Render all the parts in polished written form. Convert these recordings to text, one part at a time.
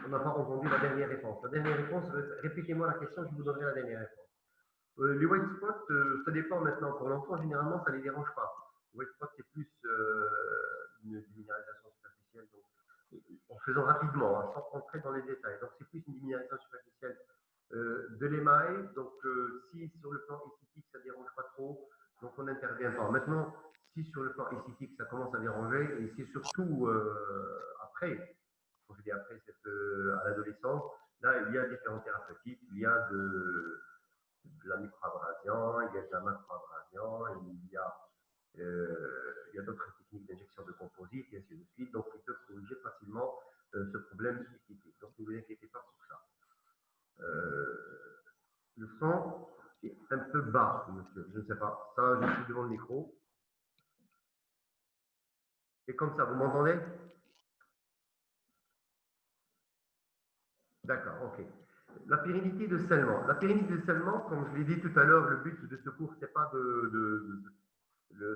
On n'a pas entendu la dernière réponse. La dernière réponse, répétez-moi la question, je vous donnerai la dernière réponse. Les white spots, ça dépend maintenant. Pour l'enfant, généralement, ça ne les dérange pas. Les white spots, c'est plus une minéralisation superficielle. Donc, en faisant rapidement, hein, sans rentrer dans les détails. Donc, c'est plus une minéralisation superficielle de l'émail. Donc, si sur le plan esthétique, ça ne dérange pas trop, donc on n'intervient pas. Maintenant, si sur le plan esthétique, ça commence à déranger, et c'est surtout après, quand je dis après, c'est à l'adolescence, là, il y a différents thérapeutiques, il y a de la microabrasion, il y a de la macroabrasion, il y a d'autres techniques d'injection de composite, et ainsi de suite. Donc, ils peuvent corriger facilement ce problème esthétique. Donc, ne vous inquiétez pas pour ça. Le son est un peu bas, monsieur. Je ne sais pas. Ça, je suis devant le micro. Et comme ça, vous m'entendez? D'accord, ok. La pérennité de scellement. La pérennité de scellement, comme je l'ai dit tout à l'heure, le but de ce cours, ce n'est pas le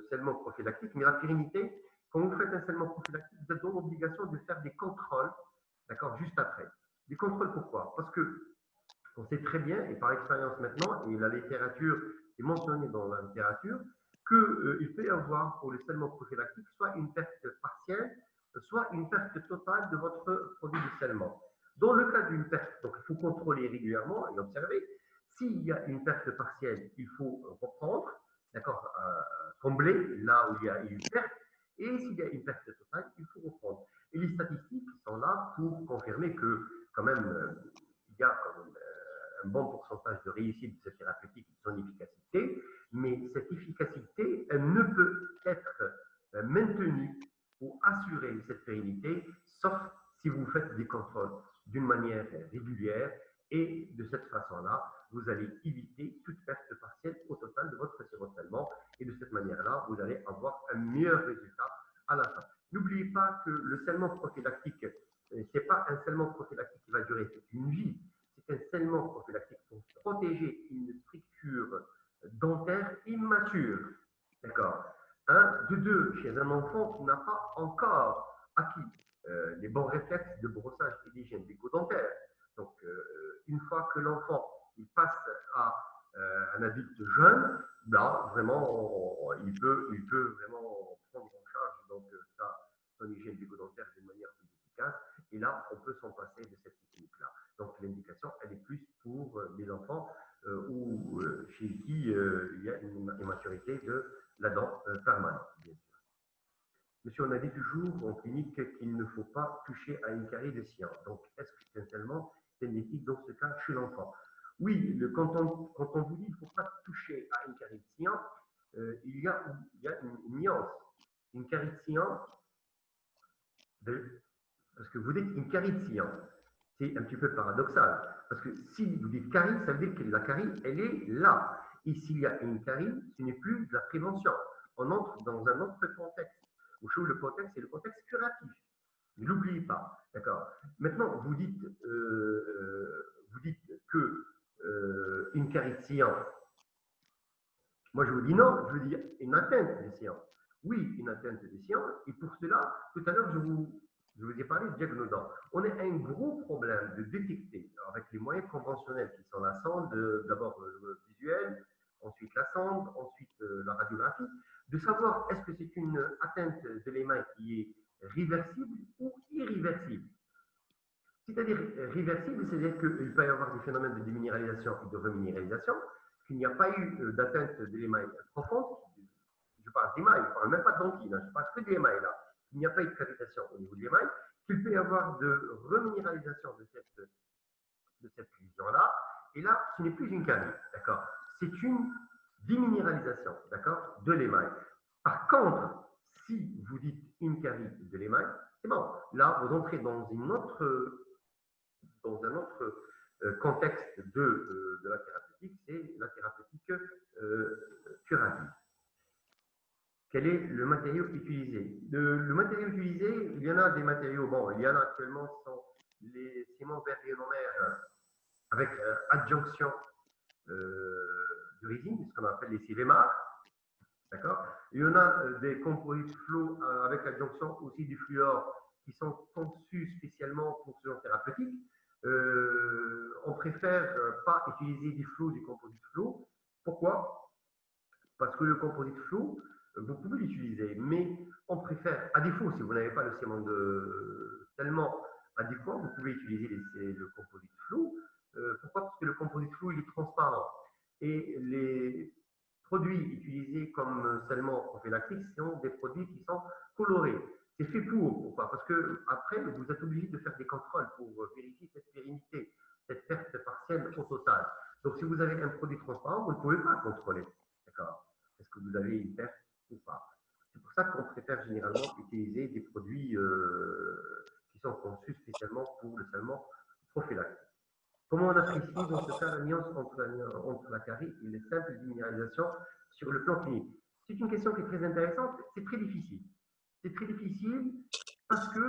scellement prophylactique, mais la pérennité, quand vous faites un scellement prophylactique, vous êtes dans l'obligation de faire des contrôles, d'accord, juste après. Des contrôles pourquoi? Parce que on sait très bien, et par expérience maintenant, et la littérature est mentionnée dans la littérature, qu'il peut y avoir pour le scellement prophylactique soit une perte partielle, soit une perte totale de votre produit de scellement. Dans le cas d'une perte, donc il faut contrôler régulièrement et observer. S'il y a une perte partielle, il faut reprendre, d'accord, combler là où il y a une perte. Et s'il y a une perte totale, il faut reprendre. Et les statistiques sont là pour confirmer que, quand même, il y a quand même un bon pourcentage de réussite de cette thérapeutique, de son efficacité, mais cette efficacité, elle ne peut être maintenue ou assurer cette pérennité, sauf si vous faites des contrôles d'une manière régulière, et de cette façon-là, vous allez éviter toute perte partielle au total de votre sérocellement, et de cette manière-là, vous allez avoir un meilleur résultat à la fin. N'oubliez pas que le scellement prophylactique, ce n'est pas un scellement prophylactique qui va durer toute une vie, c'est un scellement prophylactique pour protéger une structure dentaire immature. D'accord. Un, de deux, chez un enfant qui n'a pas encore acquis les bons réflexes de brossage et d'hygiène bucco-dentaire. Donc, une fois que l'enfant il passe à un adulte jeune, là, vraiment, il peut vraiment prendre en charge donc, son hygiène bucco-dentaire d'une manière plus efficace. Et là, on peut s'en passer de cette technique-là. Donc, l'indication, elle est plus pour les enfants ou chez qui il y a une immaturité de la dent permanente, bien sûr. Monsieur, on a dit toujours en clinique qu'il ne faut pas toucher à une carie de science. Donc, est-ce que essentiellement, c'est une éthique dans ce cas chez l'enfant? Oui, quand on vous dit qu'il ne faut pas toucher à une carie de science, il y a une nuance. Une carie de science, parce que vous dites une carie de science, c'est un petit peu paradoxal. Parce que si vous dites carie, ça veut dire que la carie, elle est là. Et s'il y a une carie, ce n'est plus de la prévention. On entre dans un autre contexte. Où le contexte, c'est le contexte curatif. Ne l'oubliez pas. D'accord. Maintenant, vous dites que une carie de science. Moi, je vous dis non. Je veux dire une atteinte des sciences. Oui, une atteinte des sciences. Et pour cela, tout à l'heure, je vous ai parlé de diagnosant. On a un gros problème de détecter, avec les moyens conventionnels qui sont la sonde, d'abord le visuel, ensuite la sonde, ensuite la radiographie, de savoir est-ce que c'est une atteinte de l'émail qui est réversible ou irréversible. C'est-à-dire réversible, c'est-à-dire qu'il peut y avoir des phénomènes de déminéralisation et de reminéralisation, qu'il n'y a pas eu d'atteinte de l'émail profonde. Je parle d'émail, je ne parle même pas de dentine, je parle que de l'émail là. Il n'y a pas eu de cavitation au niveau de l'émail, qu'il peut y avoir de reminéralisation de cette lésion-là, et là, ce n'est plus une carie, d'accord? C'est une déminéralisation, d'accord, de l'émail. Par contre, si vous dites une carie de l'émail, c'est bon. Là, vous entrez dans un autre contexte de la thérapeutique, c'est la thérapeutique curative. Quel est le matériau utilisé? Le matériau utilisé, il y en a des matériaux, bon, il y en a actuellement, ce sont les ciments verts ionomères avec adjonction de résine, ce qu'on appelle les CVMAR, d'accord? Il y en a des composites flots avec adjonction aussi du fluor qui sont conçus spécialement pour ce genre thérapeutique, on préfère pas utiliser du flow, du composite flow. Pourquoi? Parce que le composite flow, vous pouvez l'utiliser, mais on préfère, à défaut, si vous n'avez pas le sément de scellement adéquat, vous pouvez utiliser le composite flow. Pourquoi? Parce que le composite flow, il est transparent. Et les produits utilisés comme scellement prophylactique sont des produits qui sont colorés. C'est fait pour. Pourquoi? Parce que après, vous êtes obligé de faire des contrôles pour vérifier cette pérennité, cette perte partielle au total. Donc, si vous avez un produit transparent, vous ne pouvez pas contrôler. D'accord? Est-ce que vous avez une perte ou pas? C'est pour ça qu'on préfère généralement utiliser des produits qui sont conçus spécialement pour le scellement prophylactique. Comment on apprécie dans ce cas la nuance entre la carie et les simples minéralisations sur le plan clinique? C'est une question qui est très intéressante, c'est très difficile. C'est très difficile parce que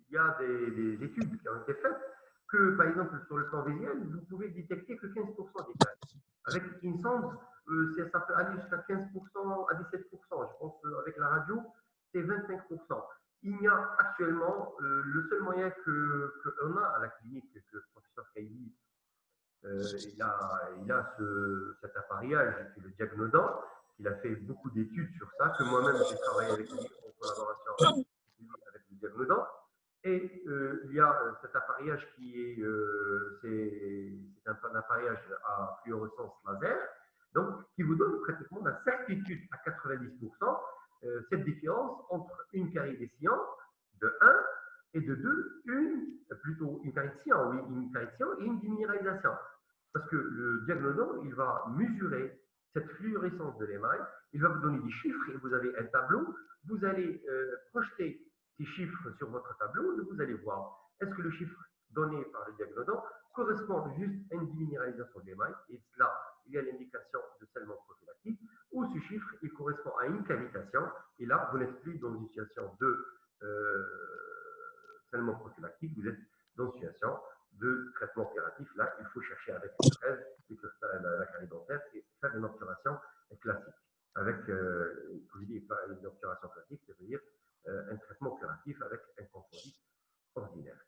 y a des études qui ont été faites que, par exemple, sur le plan visuel, vous pouvez détecter que 15% des caries. Avec une sonde, ça peut aller jusqu'à 15% à 17%. Je pense qu'avec la radio, c'est 25%. Il y a actuellement le seul moyen qu'on a à la clinique, que le professeur Kaidi, il a cet appareillage, qui est le diagnodant. Il a fait beaucoup d'études sur ça, que moi-même j'ai travaillé avec lui en collaboration avec le diagnodant. Et il y a cet appareillage qui est, c'est un appareillage à fluorescence laser, donc qui vous donne pratiquement la certitude à 90%, cette différence entre une carie des scients de 1 et de 2, plutôt une carie de scient, oui, une carie de scient et une déminéralisation. Parce que le diagnodant, il va mesurer cette fluorescence de l'émail, il va vous donner des chiffres et vous avez un tableau, vous allez projeter ces chiffres sur votre tableau et vous allez voir est-ce que le chiffre donné par le diagnodant correspond juste à une déminéralisation de l'émail, et là, il y a l'indication de scellement prophylactique, ou ce chiffre, il correspond à une cavitation, et là, vous n'êtes plus dans une situation de scellement prophylactique, vous êtes dans une situation de traitement opératif. Là, il faut chercher avec une fraise, la carie dentaire, et faire une obturation classique. Avec, je dis pas une obturation classique, c'est-à-dire un traitement curatif avec un composite ordinaire.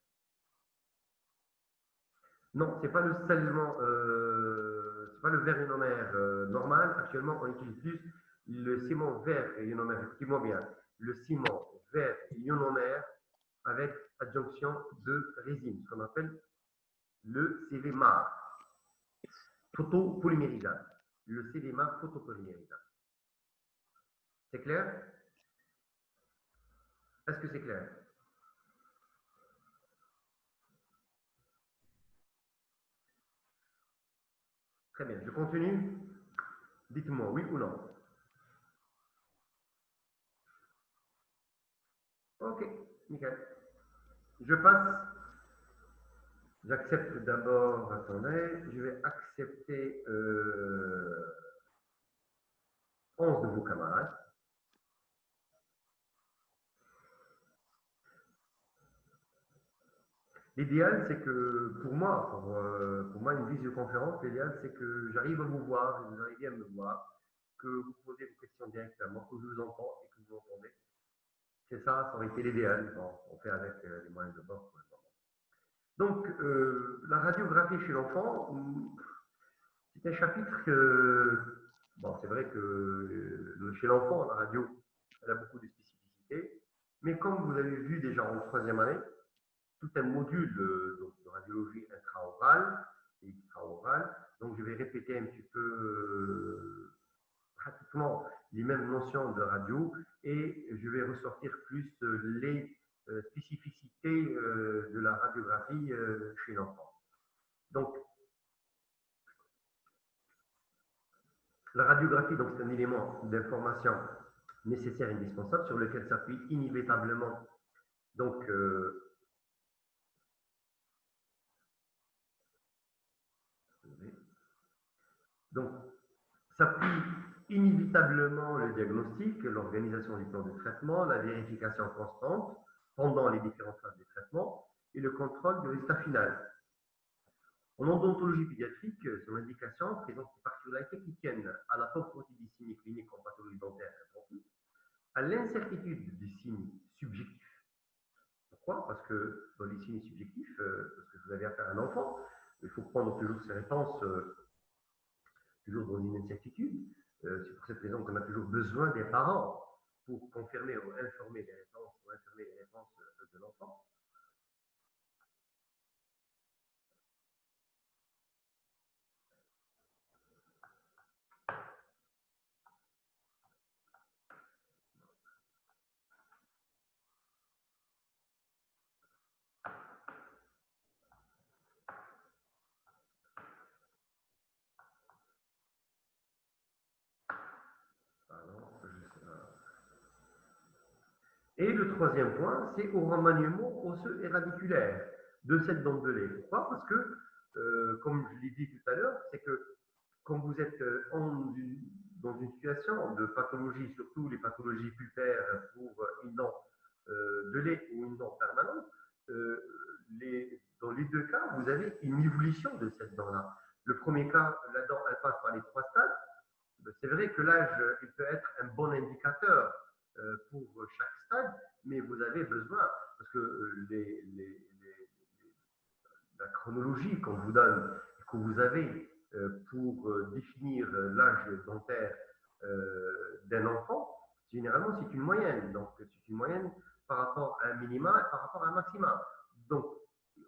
Non, c'est pas le scellement, c'est pas le verre ionomère normal. Actuellement, on utilise plus le ciment verre ionomère. Effectivement bien, le ciment verre ionomère avec adjonction de résine, ce qu'on appelle le CVMA, photopolymérisable. Le CVMA photopolymérisable. C'est clair? Est-ce que c'est clair? Très bien, je continue. Dites-moi oui ou non. Ok, nickel. Je passe. J'accepte d'abord, attendez, je vais accepter 11 de vos camarades. L'idéal, c'est que pour moi, une visioconférence, l'idéal, c'est que j'arrive à vous voir, et vous arrivez à me voir, que vous posez vos questions directement, que je vous entends et que vous entendez. C'est ça, ça aurait été l'idéal. Bon, on fait avec les moyens de bord pour le moment. Donc, la radiographie chez l'enfant, c'est un chapitre que, bon, c'est vrai que chez l'enfant, la radio, elle a beaucoup de spécificités, mais comme vous avez vu déjà en troisième année, tout un module donc, de radiologie intraorale et extraorale. Donc, je vais répéter un petit peu pratiquement les mêmes notions de radio et je vais ressortir plus les spécificités de la radiographie chez l'enfant. Donc, la radiographie, c'est un élément d'information nécessaire et indispensable sur lequel s'appuie inévitablement donc, s'appuie inévitablement le diagnostic, l'organisation du plan de traitement, la vérification constante pendant les différentes phases de traitement et le contrôle du résultat final. En odontologie pédiatrique, son indication présente des particularités qui tiennent à la pauvreté des signes cliniques en pathologie dentaire, à l'incertitude des signes subjectifs Pourquoi? Parce que dans les signes subjectifs, parce que vous avez affaire à un enfant, il faut prendre toujours ses réponses, toujours dans une incertitude. C'est pour cette raison qu'on a toujours besoin des parents pour confirmer ou informer les réponses, ou informer les réponses de l'enfant. Et le troisième point, c'est au remaniement osseux et radiculaire de cette dent de lait. Pourquoi? Parce que, comme je l'ai dit tout à l'heure, c'est que quand vous êtes dans une situation de pathologie, surtout les pathologies pulpaires pour une dent de lait ou une dent permanente, dans les deux cas, vous avez une évolution de cette dent-là. Le premier cas, la dent, elle passe par les trois stades. C'est vrai que l'âge, il peut être un bon indicateur pour chaque stade, mais vous avez besoin, parce que la chronologie qu'on vous donne, que vous avez pour définir l'âge dentaire d'un enfant, généralement c'est une moyenne. Donc c'est une moyenne par rapport à un minima et par rapport à un maximum. Donc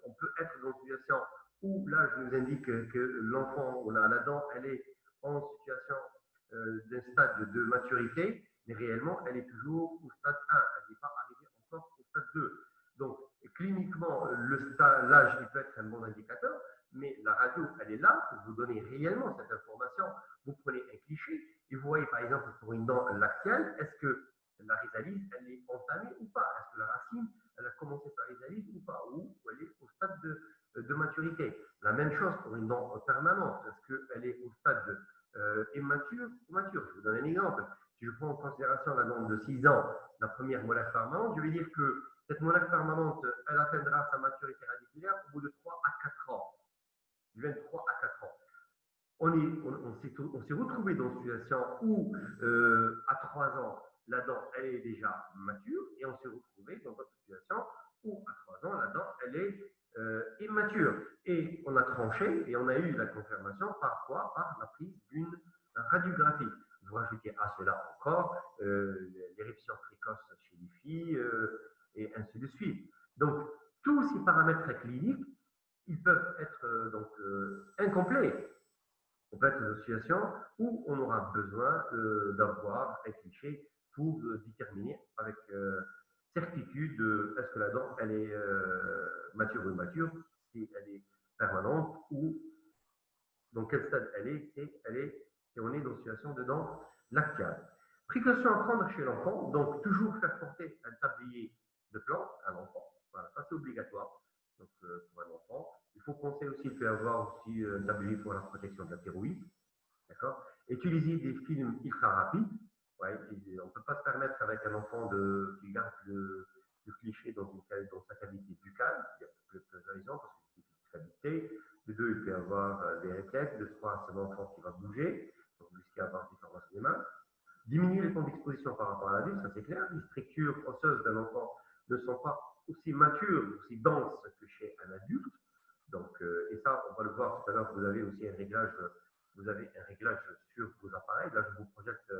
on peut être dans une situation où l'âge nous indique que l'enfant, on a la dent, elle est en situation d'un stade de maturité, mais réellement elle est toujours au stade 1, elle n'est pas arrivée encore au stade 2. Donc, cliniquement, l'âge, il peut être un bon indicateur, mais la radio, elle est là pour vous donner réellement cette information. Vous prenez un cliché et vous voyez, par exemple, pour une dent lactale, est-ce que la résalise, elle est entamée ou pas? Est-ce que la racine, elle a commencé sa résalise ou pas? Ou elle est au stade de maturité? La même chose pour une dent permanente. Est-ce qu'elle est au stade immature ou mature? Je vous donne un exemple. Si je prends en considération la dent de 6 ans, la première molaire permanente, je vais dire que cette molaire permanente, elle atteindra sa maturité radiculaire au bout de 3 à 4 ans. Du 23 à 4 ans. On s'est retrouvé dans une situation où, à 3 ans, la dent, elle est déjà mature, et on s'est retrouvé dans une situation où, à 3 ans, la dent, elle est immature. Et on a tranché, et on a eu la confirmation par quoi? Par la prise d'une radiographie. Vous rajoutez à cela encore l'éruption précoce chez les filles, et ainsi de suite. Donc, tous ces paramètres cliniques, ils peuvent être incomplets. On peut être dans une situation où on aura besoin d'avoir un cliché pour déterminer avec certitude est-ce que la dent elle est mature ou immature, si elle est permanente ou dans quel stade elle est, si on est dans une situation de dent lactale. Précaution à prendre chez l'enfant, donc toujours faire porter un tablier de plante à l'enfant. Voilà, ça c'est obligatoire. Donc pour un enfant, il faut penser aussi, il peut avoir aussi un tablier pour la protection de la thyroïde. D'accord. Utiliser des films ultra rapides. Ouais, on ne peut pas se permettre avec un enfant qui garde le cliché dans sa cavité buccale. Il y a plusieurs raisons, parce que c'est une cavité. De deux, il peut y avoir des réflexes. De trois, c'est un enfant qui va bouger, donc vous risquez d'avoir des formations des mains. Diminuer les temps d'exposition par rapport à l'adulte, ça c'est clair. Les structures osseuses d'un enfant ne sont pas aussi matures, aussi denses que chez un adulte. Donc, et ça, on va le voir tout à l'heure, vous avez aussi un réglage sur vos appareils. Là, je vous projette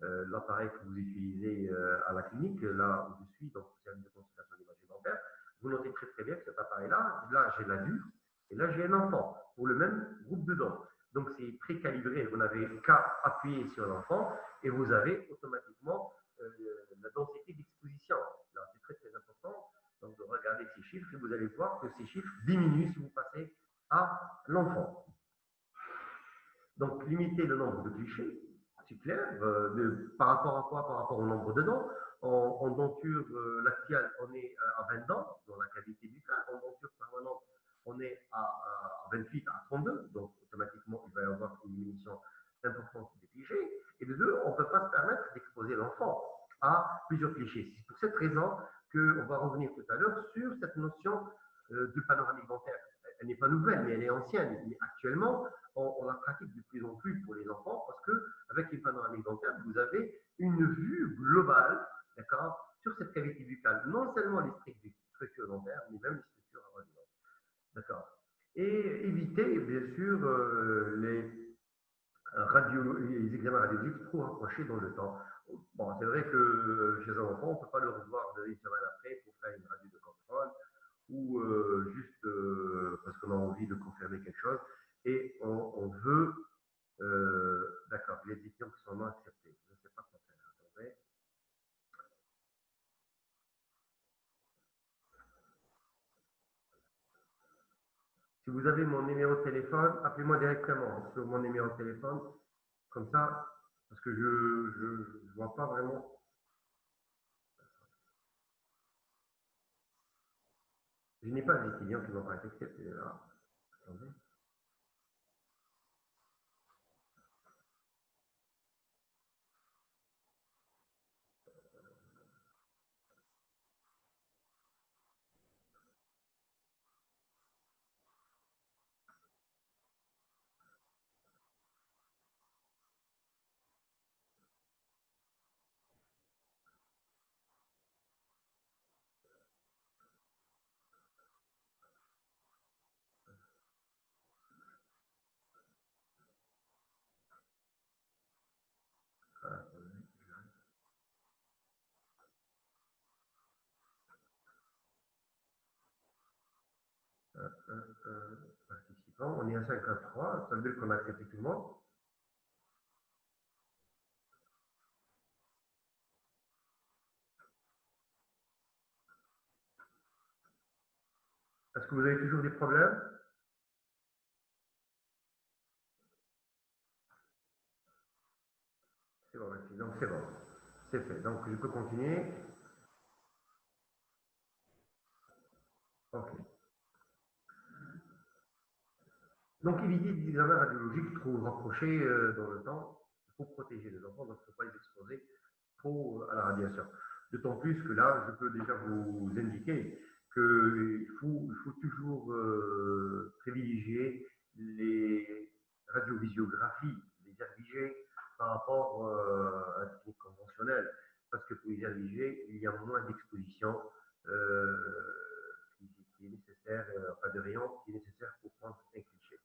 l'appareil que vous utilisez à la clinique, là où je suis, donc au service de consultation d'imagerie dentaire. Vous notez très très bien que cet appareil-là, là j'ai l'adulte et là j'ai un enfant pour le même groupe de dents. Donc c'est très calibré, vous n'avez qu'à appuyer sur l'enfant et vous avez automatiquement la densité d'exposition. Là c'est très très important donc de regarder ces chiffres et vous allez voir que ces chiffres diminuent si vous passez à l'enfant. Donc limiter le nombre de clichés, c'est clair. Par rapport à quoi? Par rapport au nombre de dents. En denture lactale, on est à 20 dents dans la cavité buccale. En denture permanente, on est à 28 à 32. Donc, automatiquement, il va y avoir une diminution importante des clichés. Et de deux, on ne peut pas se permettre d'exposer l'enfant à plusieurs clichés. C'est pour cette raison qu'on va revenir tout à l'heure sur cette notion de panoramique dentaire. Elle n'est pas nouvelle, mais elle est ancienne. Mais actuellement, on la pratique de plus en plus pour les enfants parce qu'avec les panoramiques dentaires, vous avez une vue globale, d'accord, sur cette cavité buccale. Non seulement les structures même les structures avoisinantes. D'accord. Et éviter, bien sûr, les examens radiologiques trop rapprochés dans le temps. Bon, c'est vrai que chez un enfant, on ne peut pas le revoir une semaine après pour faire une radio de contrôle ou juste parce qu'on a envie de confirmer quelque chose et on veut, d'accord, les étudiants qui sont non acceptés. Je ne sais pas quoi faire. Attendez. Si vous avez mon numéro de téléphone, appelez-moi directement sur mon numéro de téléphone, comme ça, parce que je ne vois pas vraiment. Je n'ai pas d'étudiants qui vont pas être acceptés là. Attendez. Participants, on est à 53, ça veut dire qu'on a accepté tout le monde. Est-ce que vous avez toujours des problèmes? C'est bon, merci. Donc c'est bon. C'est fait. Donc je peux continuer. Ok. Donc éviter des examens radiologiques trop rapprochés dans le temps. Il faut protéger les enfants, donc il ne faut pas les exposer trop à la radiation. D'autant plus que là, je peux déjà vous indiquer qu'il faut toujours privilégier les radiovisiographies, les RVG, par rapport à la technique conventionnelle. Parce que pour les RVG, il y a moins d'exposition qui est nécessaire, enfin de rayons qui est nécessaire pour prendre un cliché.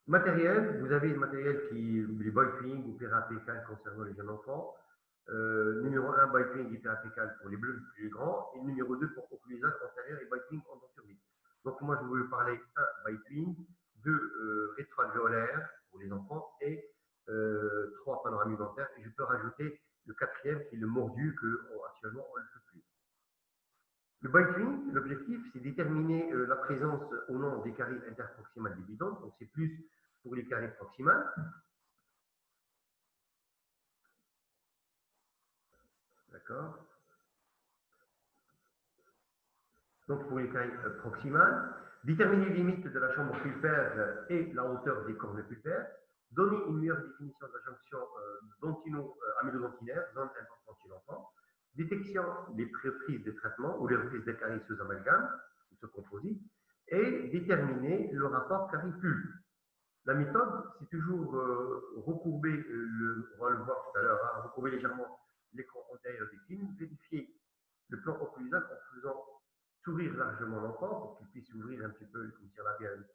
Matériel, vous avez le matériel qui les Boyfing ou Pérapécal concernant les jeunes enfants. Numéro 1, Boyfing et Pérapécal pour les bleus plus grands. Et numéro 2 pour occlusage antérieur et Boyfing en denturite. Donc moi je vais vous parler 1 Boyfing, 2 rétroalvéolaire pour les enfants et 3 panoramiques dentaires. Et je peux rajouter le quatrième qui est le mordu que actuellement on ne le fait plus. Le Boyfing, l'objectif c'est déterminer la présence ou non des caries interproximales des bidons. Donc c'est plus pour les caries proximales. D'accord. Donc pour les caries proximales, déterminer les limites de la chambre pulpaire et la hauteur des cornes pulpaires, donner une meilleure définition de la jonction dentino-amylodontinaire, zone importante chez l'enfant, détection des reprises de traitement ou les reprises de caries sous amalgame ou sous composite, et déterminer le rapport carie-pulpe. La méthode, c'est toujours recourber, on va le voir tout à l'heure, hein, recourber légèrement l'écran antérieur des films, vérifier le plan occlusal en faisant s'ouvrir largement l'enfant pour qu'il puisse ouvrir un petit peu le commissaire labial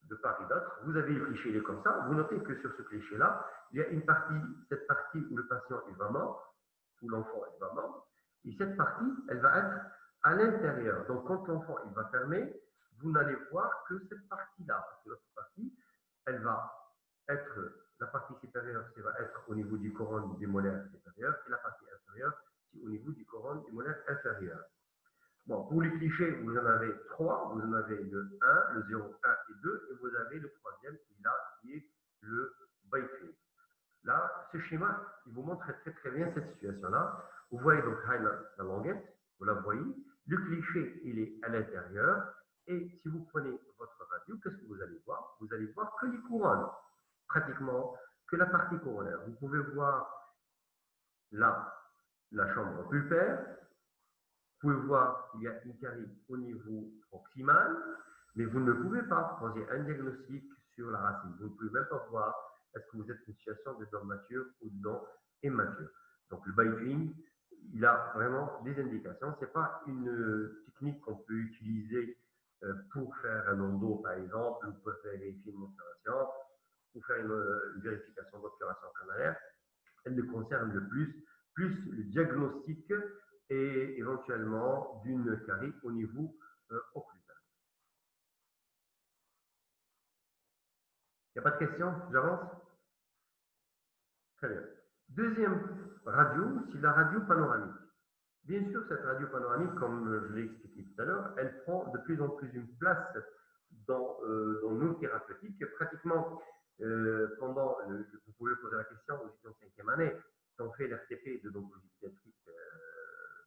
de part et d'autre. Vous avez le cliché, il est comme ça. Vous notez que sur ce cliché-là, il y a une partie, cette partie où le patient est vraiment, où l'enfant est vraiment, et cette partie, elle va être à l'intérieur. Donc quand l'enfant il va fermer, vous n'allez voir que cette partie-là, parce que l'autre partie, elle va être, la partie supérieure, ça va être au niveau du couronne des molaires supérieurs, et la partie inférieure, c'est au niveau du couronne des molaires inférieurs. Bon, pour les clichés, vous en avez 3. Vous en avez le 1, le 0, 1 et 2, et vous avez le troisième qui est là, qui est le bytecode. Là, ce schéma, il vous montre très très bien cette situation-là. Vous voyez donc la languette, vous la voyez. Le cliché, il est à l'intérieur. Et si vous prenez votre radio, qu'est-ce que vous allez voir? Vous allez voir que les couronnes, pratiquement que la partie coronaire. Vous pouvez voir là la chambre pulpaire. Vous pouvez voir qu'il y a une carie au niveau proximal, mais vous ne pouvez pas poser un diagnostic sur la racine. Vous ne pouvez même pas voir est-ce que vous êtes une situation de dents matures ou de dents immatures. Donc le biting, il a vraiment des indications. Ce n'est pas une technique qu'on peut utiliser pour faire un endo, par exemple, ou pour vérifier une obturation, ou faire une vérification d'obturation canalaire. Elle ne concerne le plus le diagnostic et éventuellement d'une carie au niveau occlusal. Il n'y a pas de questions? J'avance? Très bien. Deuxième radio, c'est la radio panoramique. Bien sûr, cette radio panoramique, comme je l'ai expliqué tout à l'heure, elle prend de plus en plus une place dans nos thérapeutiques. Pratiquement, vous pouvez poser la question aux étudiants de 5e année, qui ont fait l'RTP de d'oncologie pédiatrique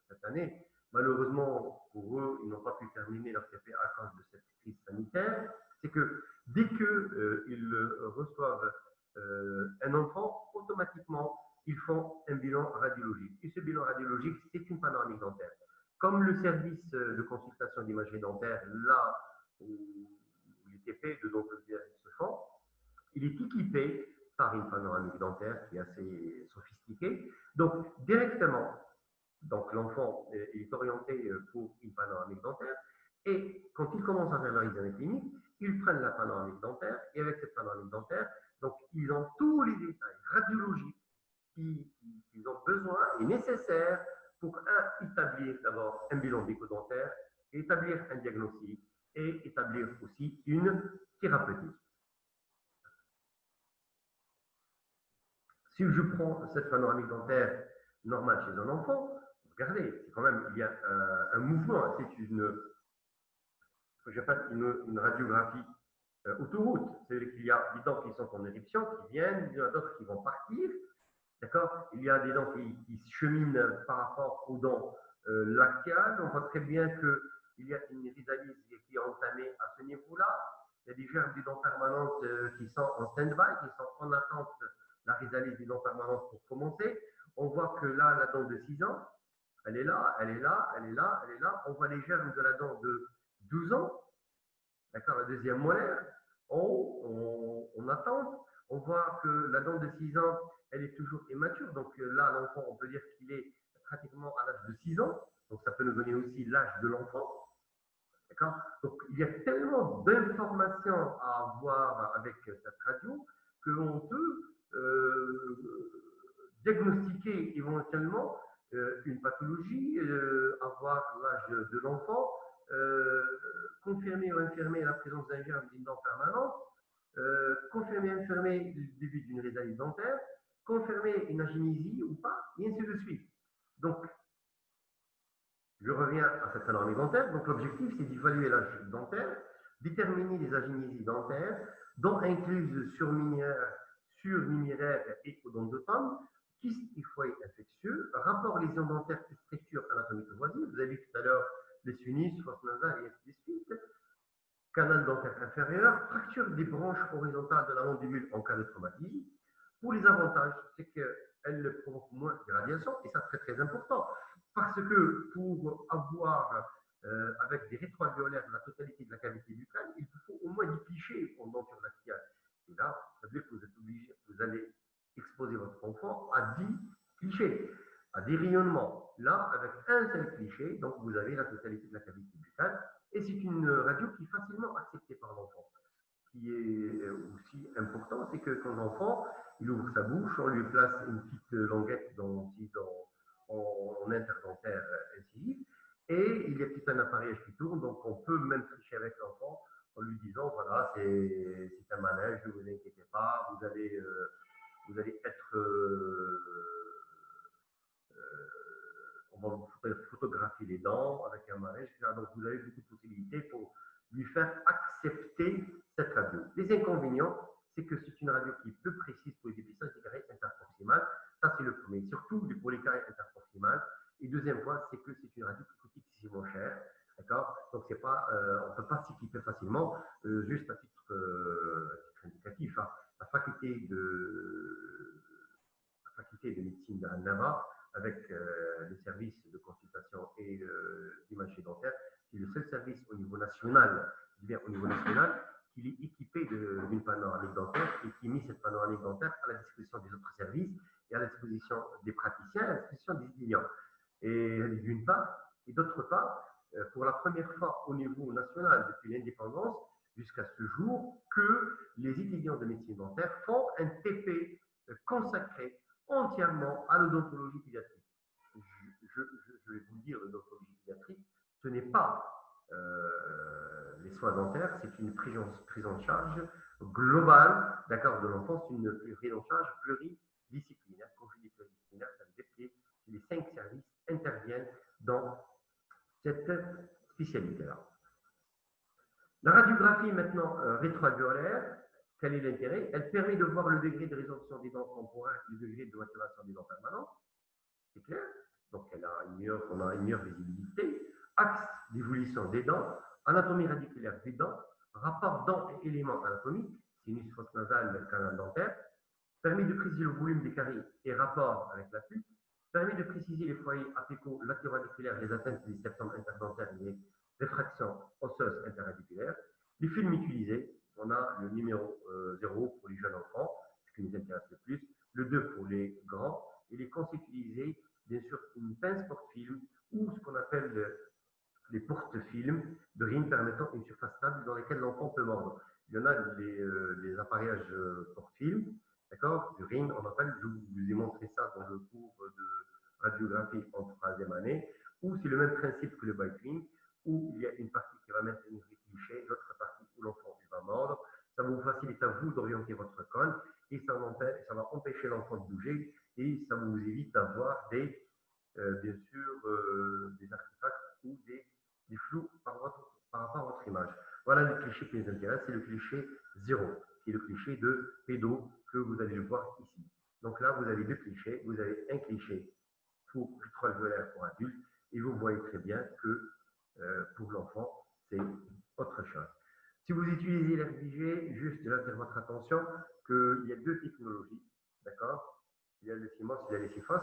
cette année. Malheureusement, pour eux, ils n'ont pas pu terminer leur RTP à cause de cette crise sanitaire. C'est que dès qu'ils reçoivent un enfant, automatiquement, ils font un bilan radiologique. Et ce bilan radiologique, c'est une panoramique dentaire. Comme le service de consultation d'imagerie dentaire, là où les TP de l'oncologie se font, il est équipé par une panoramique dentaire qui est assez sophistiquée. Donc, directement, donc l'enfant est orienté pour une panoramique dentaire. Et quand ils commencent à faire leur examen clinique, ils prennent la panoramique dentaire. Et avec cette panoramique dentaire, donc, ils ont tous les détails radiologiques qu'ils ont besoin et nécessaires pour établir d'abord un bilan bucco-dentaire, établir un diagnostic et établir aussi une thérapeutique. Si je prends cette panoramique dentaire normale chez un enfant, regardez, c'est quand même, il y a un mouvement, c'est une radiographie autoroute. C'est-à-dire qu'il y a des dents qui sont en éruption, qui viennent, il y en a d'autres qui vont partir. D'accord? Il y a des dents qui cheminent par rapport aux dents lactales. On voit très bien qu'il y a une risalise qui est entamée à ce niveau-là. Il y a des germes des dents permanentes qui sont en stand-by, qui sont en attente de la risalise des dents permanentes pour commencer. On voit que là, la dent de 6 ans, elle est là, elle est là, elle est là, elle est là. On voit les germes de la dent de 12 ans, d'accord, la deuxième molaire. En haut, on attend. On voit que la dent de 6 ans, elle est toujours immature. Donc là, l'enfant, on peut dire qu'il est pratiquement à l'âge de 6 ans. Donc ça peut nous donner aussi l'âge de l'enfant. D'accord? Donc il y a tellement d'informations à avoir avec cette radio qu'on peut diagnostiquer éventuellement une pathologie, avoir l'âge de l'enfant, confirmer ou infirmer la présence d'un germe d'une dent permanente, confirmer ou infirmer le début d'une risalite dentaire, confirmer une agénésie ou pas, et ainsi de suite. Donc, je reviens à cette panoramique dentaire. Donc, l'objectif, c'est d'évaluer l'âge dentaire, déterminer les agénésies dentaires, dont incluses surnuméraires et odontotomes, kyste typhoïde infectieux, rapport lésion dentaire et structure anatomique voisine. Vous avez vu tout à l'heure les sinus, fosse nasale et ainsi de suite. Canal dentaire inférieur, fracture des branches horizontales de la mandibule en cas de traumatisme. Pour les avantages, c'est qu'elle provoque moins de radiation, et ça c'est très important, parce que pour avoir avec des rétroalvéolaires la totalité de la cavité buccale, il faut au moins 10 clichés en denture lactiale. Et là, ça veut dire que vous êtes obligé, vous allez exposer votre enfant à 10 clichés, à des rayonnements. Là, avec un seul cliché, donc vous avez la totalité de la cavité buccale, et c'est une radio qui est facilement acceptée par l'enfant. Ce qui est aussi important, c'est que quand l'enfant, il ouvre sa bouche, on lui place une petite languette en interdentaire incisive, et il y a tout un appareillage qui tourne, donc on peut même tricher avec l'enfant en lui disant, voilà, c'est un manège, ne vous inquiétez pas, vous allez être on va vous photographier les dents avec un manège, etc. Donc vous avez beaucoup de possibilités pour lui faire accepter cette radio. Les inconvénients, c'est que c'est une radio qui est peu précise pour les dépistages des caries interproximales. Ça, c'est le premier, surtout pour les caries interproximales. Et deuxième point, c'est que c'est une radio qui coûte excessivement cher. D'accord? Donc, pas, on ne peut pas s'équiper facilement, juste à titre indicatif. Hein. La faculté de médecine de Navarre, avec les services de consultation et d'imagerie dentaire, c'est le seul service au niveau national, je dis bien au niveau national, qui est équipé d'une panoramique dentaire et qui met cette panoramique dentaire à la disposition des autres services et à la disposition des praticiens, à la disposition des étudiants. Et d'une part, et d'autre part, pour la première fois au niveau national depuis l'indépendance, jusqu'à ce jour, que les étudiants de médecine dentaire font un TP consacré entièrement à l'odontologie pédiatrique. Je vais vous dire, l'odontologie pédiatrique, ce n'est pas les soins dentaires, c'est une prise en charge globale, d'accord, de l'enfant, c'est une prise en charge pluridisciplinaire. Quand je dis pluridisciplinaire, ça veut dire que les 5 services interviennent dans cette spécialité-là. La radiographie maintenant rétroalvéolaire, quel est l'intérêt? Elle permet de voir le degré de résorption des dents temporaires et le degré de maturation des dents permanentes. C'est clair? Donc on a une meilleure visibilité. Axe d'évolution des dents, anatomie radiculaire des dents, rapport dents et éléments anatomiques, sinus fosse nasale, canal dentaire, permet de préciser le volume des caries et rapport avec la pulpe, permet de préciser les foyers apicaux latéraux-radiculaires, les atteintes des septums interdentaires et les réfractions osseuses interradiculaires. Les films utilisés, on a le numéro 0 pour les jeunes enfants, ce qui nous intéresse le plus, le 2 pour les grands, et les conseils utilisés, bien sûr, une pince porte-film ou ce qu'on appelle les porte-films de rime permettant une surface stable dans laquelle l'enfant peut mordre. Il y en a les appareillages porte-film, d'accord, du rime, on appelle, je vous ai montré ça dans le cours de radiographie en 3e année, où c'est le même principe que le bite ring, où il y a une partie qui va maintenir les clichés, l'autre partie où l'enfant va mordre. Ça va vous faciliter à vous d'orienter votre cône et ça va empêcher l'enfant de bouger et ça vous évite d'avoir bien sûr, des artefacts ou des flous par rapport à votre image. Voilà le cliché qui nous intéresse, c'est le cliché 0, qui est le cliché de pédo que vous allez voir ici. Donc là, vous avez 2 clichés. Vous avez un cliché pour rétroalvéolaire pour adulte et vous voyez très bien que pour l'enfant, c'est autre chose. Si vous utilisez l'RBG, juste j'attire votre attention qu'il y a 2 technologies, d'accord? Il y a le CMOS, il y a les CFOS.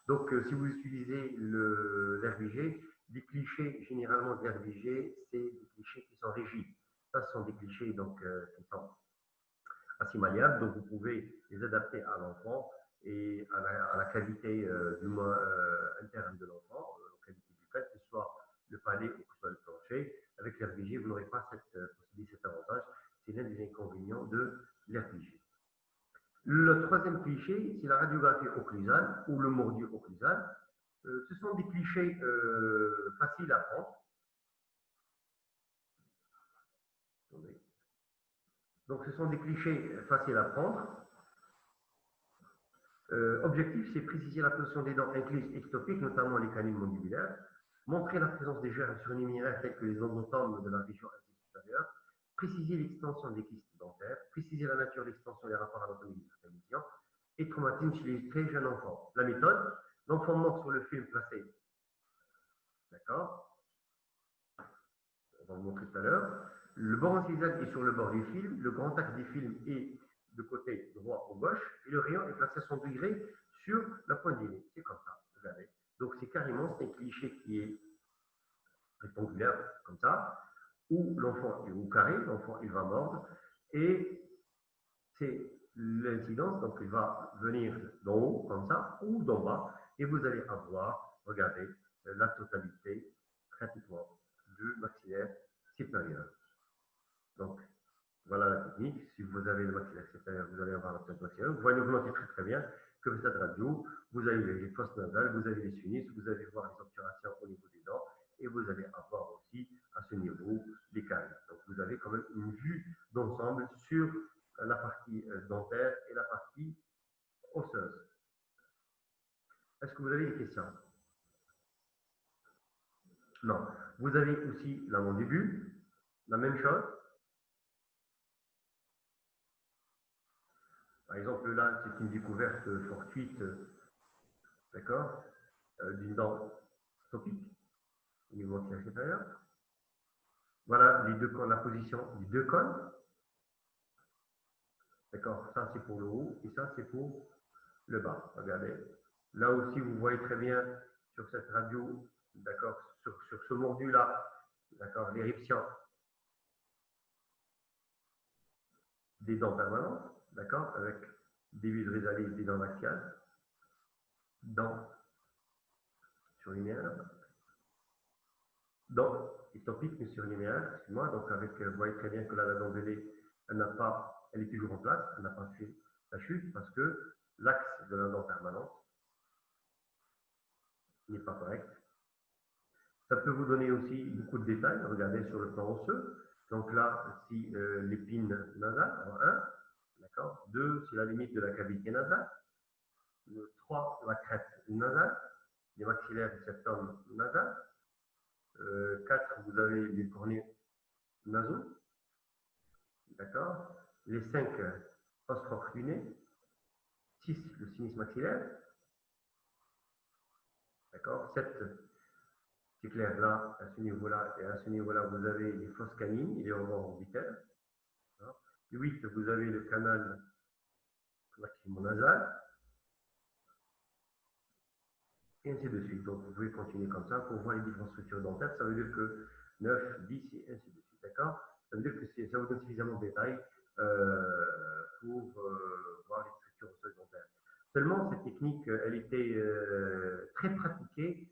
Donc, si vous utilisez l'RBG, les clichés généralement de l'RBG, c'est des clichés qui sont rigides. Ça, ce sont des clichés donc, qui sont assez malléables, donc vous pouvez les adapter à l'enfant et à la cavité interne de l'enfant, la cavité buccale, que ce soit le palais ou que ce soit le plancher. Avec l'RBG, vous n'aurez pas cette possibilité, cet avantage. C'est l'un des inconvénients de l'RBG. Le 3e cliché, c'est la radiographie occlusale ou le mordu occlusal. Ce sont des clichés faciles à prendre. Donc, ce sont des clichés faciles à prendre. Objectif, c'est préciser la position des dents incluses ectopiques, notamment les canines mandibulaires, montrer la présence des germes surliminaires tels que les endotomes de la région supérieure, préciser l'extension des kystes dentaires, préciser la nature d'extension des rapports anatomiques de cette lésion, et traumatisme chez les très jeunes enfants. La méthode, l'enfant mort sur le film placé, d'accord, on va vous montrer tout à l'heure, le bord incisal est sur le bord du film, le grand axe du film est de côté droit ou gauche, et le rayon est placé à 100 degrés sur la pointe du nez. C'est comme ça, regardez. Donc c'est carrément, c'est un cliché qui est rectangulaire, comme ça, où l'enfant est au carré, l'enfant il va mordre, et c'est l'incidence, donc il va venir d'en haut, comme ça, ou d'en bas, et vous allez avoir, regardez, la totalité, pratiquement, du maxillaire supérieur. Donc, voilà la technique. Si vous avez le maxillaire supérieur, vous allez avoir la tête maxillaire. Vous voyez, vous notez très très bien que cette radio, vous avez les fosses nasales, vous avez les sinus, vous allez voir les obturations au niveau des dents, et vous allez avoir aussi, à ce niveau, les caries. Donc, vous avez quand même une vue d'ensemble sur la partie dentaire et la partie osseuse. Est-ce que vous avez des questions? Non. Vous avez aussi la mandibule, la même chose. Par exemple, là, c'est une découverte fortuite, d'accord, d'une dent topique au niveau maxillaire supérieur. Voilà les 2 cônes, la position des 2 cônes. D'accord, ça c'est pour le haut et ça c'est pour le bas. Regardez. Là aussi, vous voyez très bien sur cette radio, d'accord, sur ce mordu-là, d'accord, l'éruption des dents permanentes, d'accord, avec début de résalise des dents maxiales, dents surlinéaire. Donc, isotopique mais surlinéaire, excuse-moi. Donc, avec, vous voyez très bien que là, la dentelle, elle n'a pas, elle est toujours en place, elle n'a pas fait la chute parce que l'axe de la dent permanente n'est pas correct. Ça peut vous donner aussi beaucoup de détails. Regardez sur le plan osseux. Donc là, si l'épine nasale, en 1, d'accord. 2, c'est la limite de la cavité nasale. 3, la crête nasale, les maxillaires du septum nasal. 4, vous avez les cornets nasaux, d'accord. Les 5, os propres du nez. 6, le sinus maxillaire, d'accord. 7, c'est clair, là, à ce niveau-là, et à ce niveau-là, vous avez les fosses canines et les rebonds orbitaires. 8, vous avez le canal lacrymonasal, et ainsi de suite. Donc, vous pouvez continuer comme ça pour voir les différentes structures dentaires. Ça veut dire que 9, 10 et ainsi de suite, d'accord. Ça veut dire que ça vous donne suffisamment de détails pour voir les structures osseuses dentaires. Seulement, cette technique, elle était très pratiquée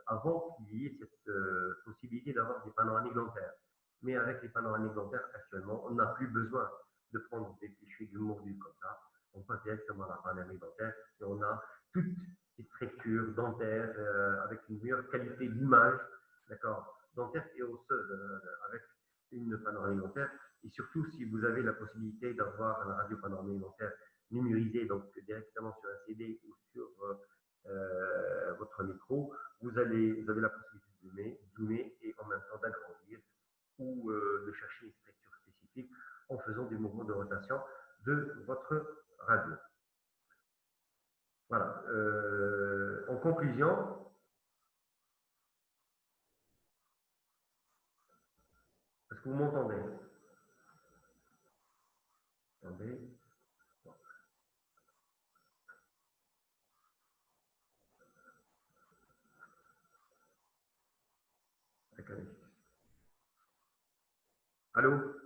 avant qu'il y ait cette possibilité d'avoir des panoramiques dentaires. Mais avec les panoramiques dentaires, actuellement, on n'a plus besoin de prendre des clichés du mordu comme ça. On passe directement à la panoramique dentaire et on a toutes les structures dentaires avec une meilleure qualité d'image, d'accord, dentaire et osseuse avec une panoramique dentaire. Et surtout, si vous avez la possibilité d'avoir un radio panoramique dentaire numérisé, donc directement sur un CD ou sur votre micro, vous avez la possibilité de zoomer et en même temps d'agrandir ou de chercher une structure spécifique en faisant des mouvements de rotation de votre radio. Voilà. En conclusion, est-ce que vous m'entendez? Attendez. Bon, allô?